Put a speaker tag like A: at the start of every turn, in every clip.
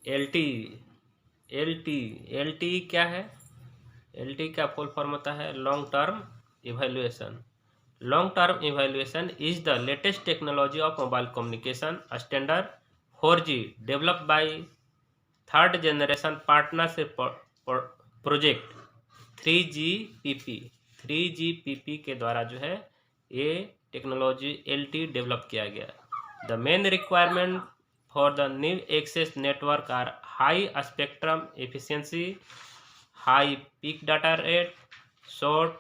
A: L T L T L T क्या है? L T का फुल फॉर्म होता है long term evaluation. Long term evaluation is the latest technology of mobile communication standard 4G developed by third generation partnership project 3GPP। 3GPP के द्वारा जो है ये टेक्नोलॉजी LT डेवलप किया गया। The main requirement for the new access network are high spectrum efficiency, high peak data rate, short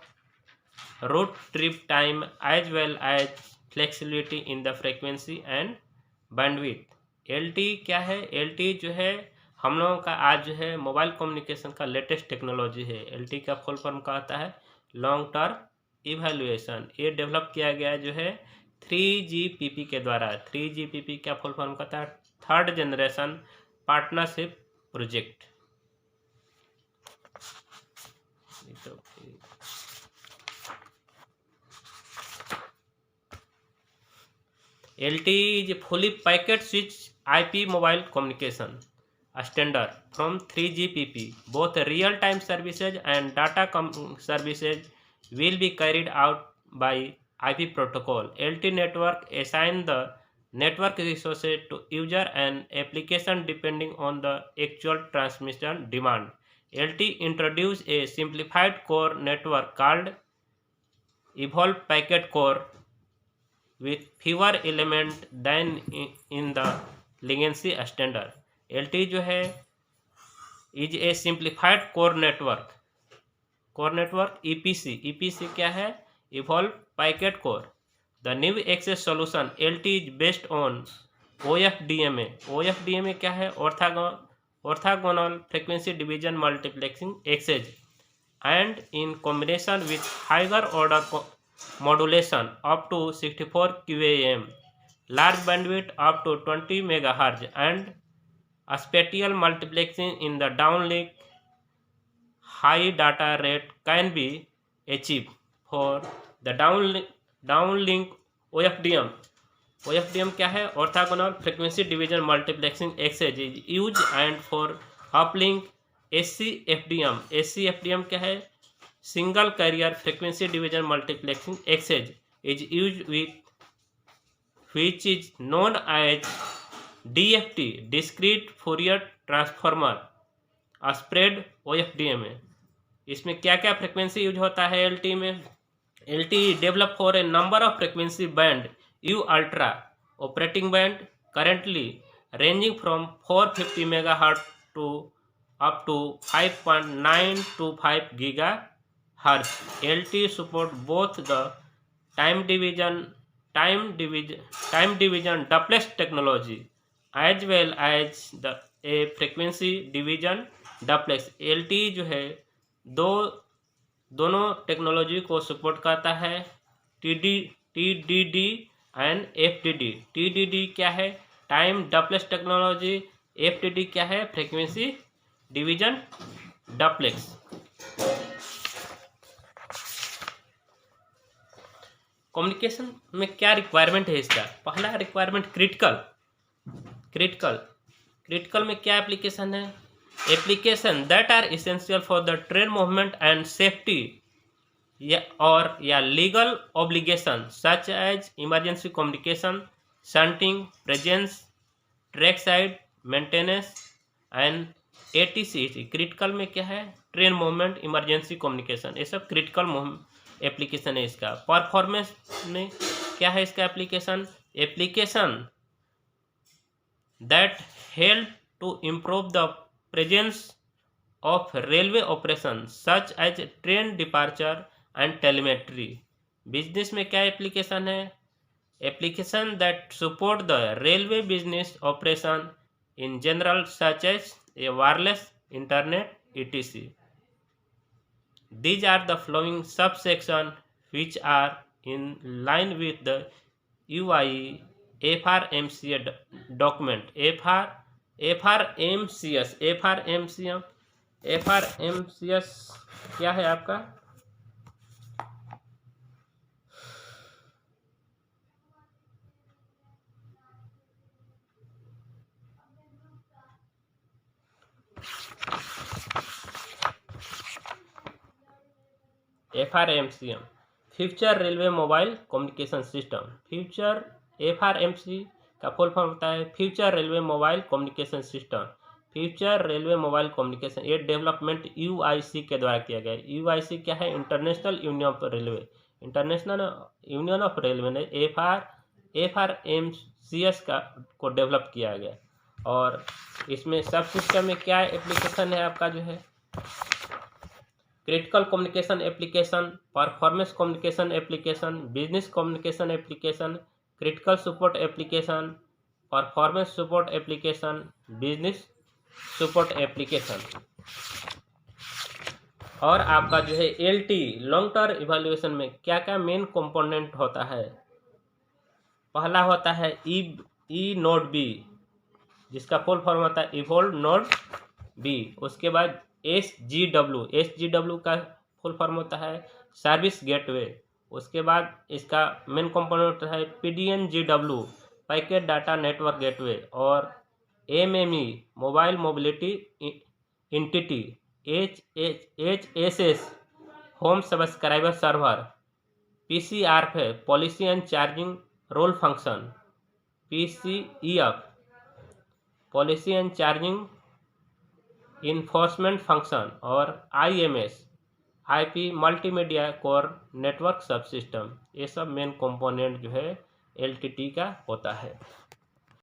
A: route trip time as well as flexibility in the frequency and bandwidth. LT क्या है? LT जो है हम लोगों का आज जो है मोबाइल कम्युनिकेशन का लेटेस्ट टेक्नोलॉजी है। LT का फुल फॉर्म का आता है लॉन्ग टर्म इवैल्यूएशन। ये डेवलप किया गया जो है 3GPP के द्वारा। 3GPP का फुल फॉर्म का आता है third generation partnership project. LT is a fully packet switch IP mobile communication standard from 3GPP. Both real-time services and data services will be carried out by IP protocol. LT network assign the network resources to user and application depending on the actual transmission demand. LT introduced a simplified core network called Evolved Packet Core with fewer element than in the legacy standard. LT जो है is a simplified core network। core network EPC क्या है? Evolved Packet Core। The new access solution LT is based on OFDMA। OFDMA क्या है? Orthogonal frequency division multiplexing access and in combination with higher order modulation up to 64 QAM, large bandwidth up to 20 MHz, and spatial multiplexing in the downlink, high data rate can be achieved for the downlink OFDM। OFDM क्या है? Orthogonal frequency division multiplexing access is used and for uplink SCFDM। SCFDM क्या है? Single carrier frequency division multiplexing access is used with which is known as DFT discrete Fourier transformer spread OFDM में। इसमें क्या क्या frequency use होता है LT में? LT develop for a number of frequency band U ultra operating band currently ranging from 450 MHz to up to 5.925 GHz. LT support both the time division duplex technology as well as the a frequency division duplex। LT जो है दोनों technology को support करता है। TDD and FDD। TDD क्या है? Time डप्लेक्स technology. FDD क्या है? Frequency division डप्लेक्स। कम्युनिकेशन में क्या रिक्वायरमेंट है इसका? पहला रिक्वायरमेंट क्रिटिकल में क्या एप्लीकेशन है? Application that are essential for the train movement and safety या legal obligation such as emergency communication, shunting, presence, track side maintenance and ATC। Critical में क्या है? ट्रेन मूवमेंट, इमरजेंसी कम्युनिकेशन, ये सब critical application है इसका। Performance में क्या है इसका application that help to improve the presence of railway operation such as train departure and telemetry. Business में क्या एप्लीकेशन है? Application that support the railway business operation in general such as a wireless internet etc. These are the following subsection which are in line with the UIE FRMCA document। FRMCS क्या है आपका? FRMCM future railway mobile communication system. Future FRMC का full form होता है future railway mobile communication system. Future railway mobile communication ये development UIC के द्वारा किया गया है। UIC क्या है? International union of railway. International union of railway ने FRMCS को डेवलप किया गया। और इसमें सब सिस्टम में क्या एप्लीकेशन है आपका जो है? Critical communication application, performance communication application, business communication application, critical support application, performance support application, business support application. और आपका जो है LT लॉन्ग टर्म इवैल्यूएशन में क्या क्या मेन कंपोनेंट होता है? पहला होता है ई नोड बी, जिसका फुल फॉर्म होता है इवोल्व नोड बी। उसके बाद SGW का फुल फॉर्म होता है सर्विस गेटवे। उसके बाद इसका मेन कंपोनेंट होता है PDN-GW packet data network gateway. और MME mobile mobility entity. HSS home subscriber server. PCRF policy and charging role function. PCEF policy and charging enforcement function. और IMS IP multimedia core network sub system. ये सब main component जो है LTT का होता है।